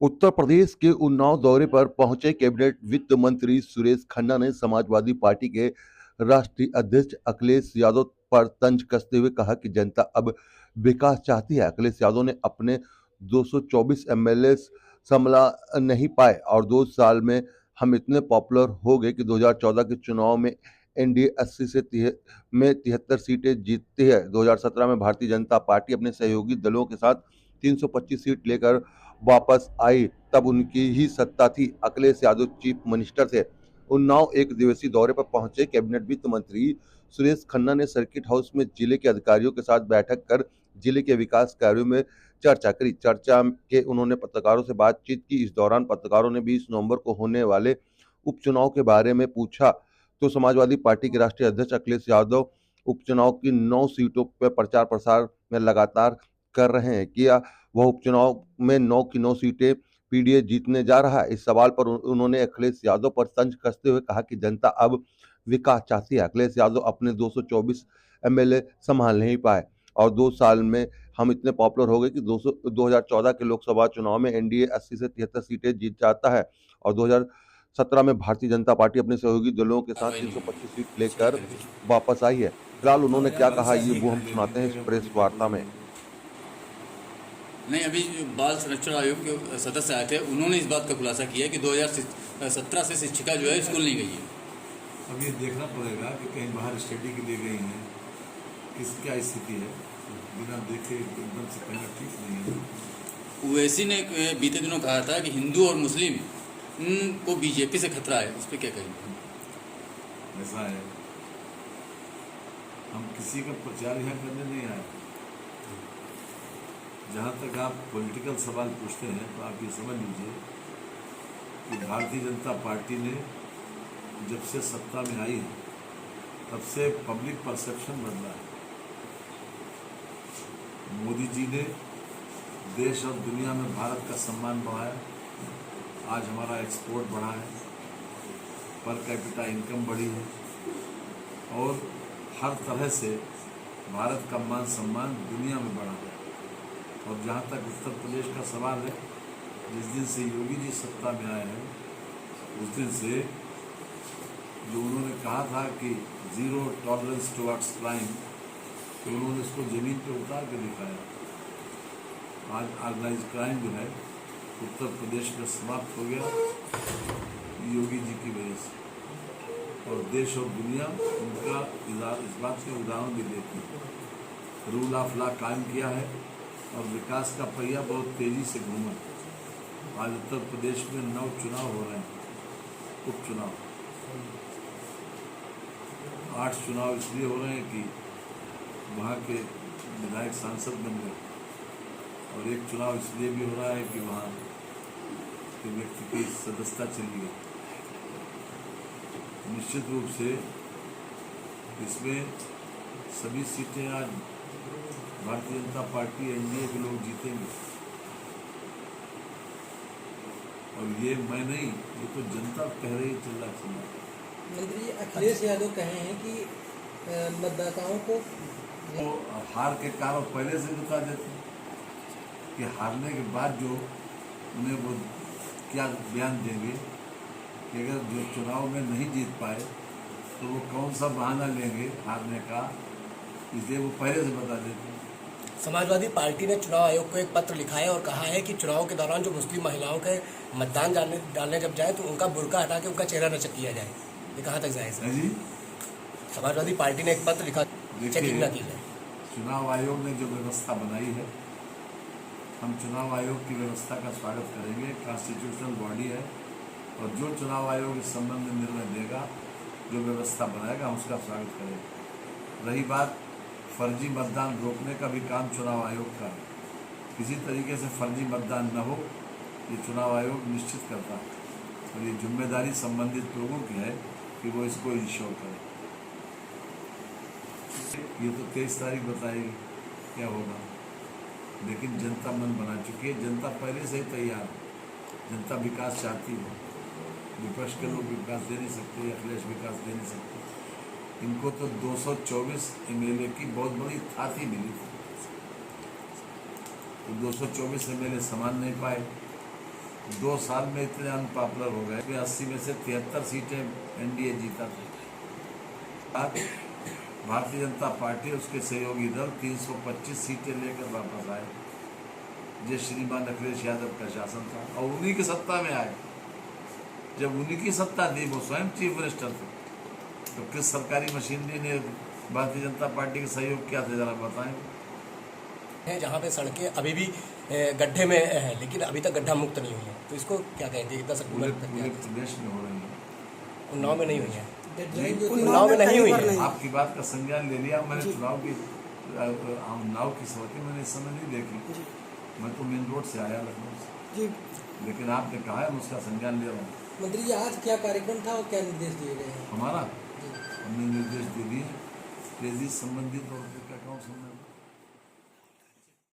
उत्तर प्रदेश के उन्नाव दौरे पर पहुंचे कैबिनेट वित्त मंत्री सुरेश खन्ना ने समाजवादी पार्टी के राष्ट्रीय अध्यक्ष अखिलेश यादव पर तंज कसते हुए कहा कि जनता अब विकास चाहती है। अखिलेश यादव ने अपने 224 एमएलए संभला नहीं पाए और 2 साल में हम इतने पॉपुलर हो गए कि 2014 के चुनाव में एनडीए 80 से 73 सीटें जीतती है। 2017 में भारतीय जनता पार्टी अपने सहयोगी दलों के साथ 325 सीट लेकर वापस आई, तब उनकी ही सत्ता थी। अखिलेश यादव चीफ मिनिस्टर थे। उन्नाव एक दिवसीय दौरे पर पहुंचे कैबिनेट वित्त मंत्री सुरेश खन्ना ने सर्किट हाउस में जिले के अधिकारियों के साथ बैठक कर जिले के विकास कार्यों में चर्चा करी। चर्चा के उन्होंने पत्रकारों से बातचीत की। इस दौरान पत्रकारों ने 20 नवंबर को होने वाले उपचुनाव के बारे में पूछा तो समाजवादी पार्टी के राष्ट्रीय अध्यक्ष अखिलेश यादव उपचुनाव की 9 सीटों पर प्रचार प्रसार में लगातार कर रहे हैं। क्या वह उपचुनाव में 9 की 9 सीटें पीडीए जीतने जा रहा है? इस सवाल पर उन्होंने अखिलेश यादव पर तंज कसते हुए कहा कि जनता अब विकास चाहती है। अखिलेश यादव अपने 224 एमएलए संभाल नहीं पाए और 2 साल में हम इतने पॉपुलर हो गए कि 2014 के लोकसभा चुनाव में एनडीए 80 से 73 सीटें जीत जाता है और 2017 में भारतीय जनता पार्टी अपने सहयोगी दलों के साथ 325 सीट लेकर वापस आई है। फिलहाल उन्होंने क्या कहा ये वो हम सुनाते हैं इस प्रेस वार्ता में। नहीं, अभी जो बाल संरक्षण आयोग के सदस्य आए थे उन्होंने इस बात का खुलासा किया कि 2017 से शिक्षिका जो है स्कूल नहीं गई है। अब ये देखना पड़ेगा कि कहीं बाहर स्टडी के लिए गई हैं, किस क्या स्थिति है, बिना देखे एकदम से कहना ठीक नहीं है। ओवैसी ने बीते दिनों कहा था कि हिंदू और मुस्लिम को बीजेपी से खतरा है, उस पर क्या कहेंगे? ऐसा है, हम किसी का प्रचार यहाँ करने नहीं आए। जहाँ तक आप पॉलिटिकल सवाल पूछते हैं तो आप ये समझ लीजिए कि भारतीय जनता पार्टी ने जब से सत्ता में आई है तब से पब्लिक परसेप्शन बदला है। मोदी जी ने देश और दुनिया में भारत का सम्मान बढ़ाया। आज हमारा एक्सपोर्ट बढ़ा है, पर कैपिटा इनकम बढ़ी है और हर तरह से भारत का मान सम्मान दुनिया में बढ़ा है। और जहाँ तक उत्तर प्रदेश का सवाल है, जिस दिन से योगी जी सत्ता में आए हैं उस दिन से जो उन्होंने कहा था कि ज़ीरो टॉलरेंस टुवर्ड्स क्राइम, तो उन्होंने इसको ज़मीन पे उतार के दिखाया। आज ऑर्गेनाइज क्राइम जो है उत्तर प्रदेश में समाप्त हो गया योगी जी की वजह से, और देश और दुनिया उनका इस बात से उदाहरण भी देती है। रूल ऑफ लॉ कायम किया है और विकास का पहिया बहुत तेज़ी से घूमा। आज उत्तर प्रदेश में 9 चुनाव हो रहे हैं, उपचुनाव। 8 चुनाव इसलिए हो रहे हैं कि वहाँ के विधायक सांसद बन गए, और एक चुनाव इसलिए भी हो रहा है कि वहाँ के व्यक्ति की सदस्यता चली गई। निश्चित रूप से इसमें सभी सीटें आज भारतीय जनता पार्टी एनडीए के लोग जीतेंगे, और ये मैं नहीं, ये तो जनता कह रही चल रहा। मंत्री जी, अखिलेश यादव कहे हैं कि मतदाताओं को वो हार के कारण पहले से बता देते हैं कि हारने के बाद जो उन्हें वो क्या बयान देंगे कि अगर जो चुनाव में नहीं जीत पाए तो वो कौन सा बहाना लेंगे हारने का, इसलिए वो पहले से बता देते हैं। समाजवादी पार्टी ने चुनाव आयोग को एक पत्र लिखा है और कहा है कि चुनाव के दौरान जो मुस्लिम महिलाओं के मतदान डालने जब जाए तो उनका बुर्का हटा के उनका चेहरा नचक किया जाए। ये कहाँ तक जायज़ है जी? समाजवादी पार्टी ने एक पत्र लिखा, चेकिंग न की है। चुनाव आयोग ने जो व्यवस्था बनाई है, हम चुनाव आयोग की व्यवस्था का स्वागत करेंगे। कॉन्स्टिट्यूशनल बॉडी है और जो चुनाव आयोग इस संबंध में निर्णय देगा, जो व्यवस्था बनाएगा, हम उसका स्वागत करेंगे। रही बात फर्जी मतदान रोकने का भी काम चुनाव आयोग का है। किसी तरीके से फर्जी मतदान न हो, ये चुनाव आयोग निश्चित करता है, और ये जिम्मेदारी संबंधित लोगों की है कि वो इसको इंश्योर करें। ये तो 23 तारीख बताएगी क्या होगा, लेकिन जनता मन बना चुकी है। जनता पहले से ही तैयार है। जनता विकास चाहती है। विपक्ष के लोग विकास दे नहीं सकते, अखिलेश विकास दे नहीं सकते। इनको तो 224 एमएलए की बहुत बड़ी थाती मिली थी, तो 224 एमएलए समान नहीं पाए, 2 साल में इतने अनपॉपुलर हो गए कि 80 में से 73 सीटें एनडीए जीता था। भारतीय जनता पार्टी उसके सहयोगी दल 325 सीटें लेकर वापस आए। जो श्रीमान अखिलेश यादव का शासन था और उन्हीं की सत्ता में आए। जब उन्हीं की सत्ता थी, वो स्वयं चीफ मिनिस्टर थे, तो किस सरकारी मशीनरी ने भारतीय जनता पार्टी का सहयोग किया था, जरा बताएं। है जहाँ पे सड़कें अभी भी गड्ढे में है, लेकिन अभी तक गड्ढा मुक्त नहीं हुई है, तो इसको क्या कहेंगे? इतना सब पूरे प्रदेश में हो रही है। उन्नाव में नहीं हुई है, उन्नाव में नहीं हुई है। आपकी बात का संज्ञान ले लिया। मैंने चुनाव की सड़कें मैंने इस समय नहीं देखी। मैं तो मेन रोड से आया, लखनऊ से जी। लेकिन आपने कहा है, मैं उसका संज्ञान ले रहा हूँ। मंत्री जी, आज क्या कार्यक्रम था और क्या निर्देश दिए गए हैं? हमारा हमने निर्देश दे दिए तेजी संबंधित और अकाउंट संबंधित